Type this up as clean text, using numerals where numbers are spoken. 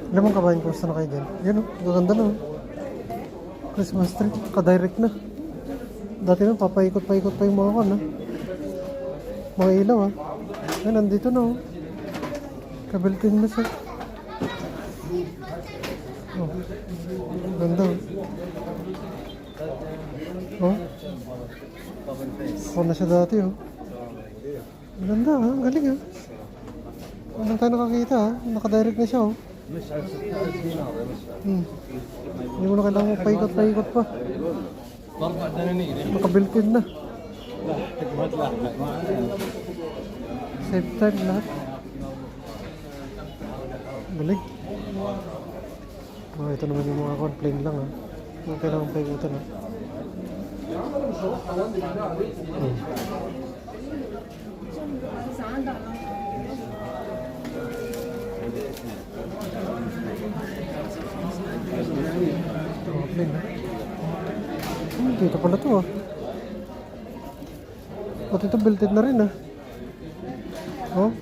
Alam mo kabayan, kumusta na kayo dyan? Yan o, maganda na o. Christmas tree, ka-direct na. Dati na, papaikot-paikot pa yung mga kan ha. Mga ilaw ha. Yan, nandito na o. Kabiltin na siya. Oh, ganda o. Oh. Na siya dati oh. Maganda ha, ang galing ha. Walang tayo nakakita ha, nakadirect na siya oh. Hindi mo na kailangan mo paikot-paikot pa. Nakabuilt-in na. Save time lahat. Galing. Oh, ito naman yung mga complain lang ha. Hindi kailangan paikutan ha. Dito pala to ah. Pati ito built-in na rin ah. Oh.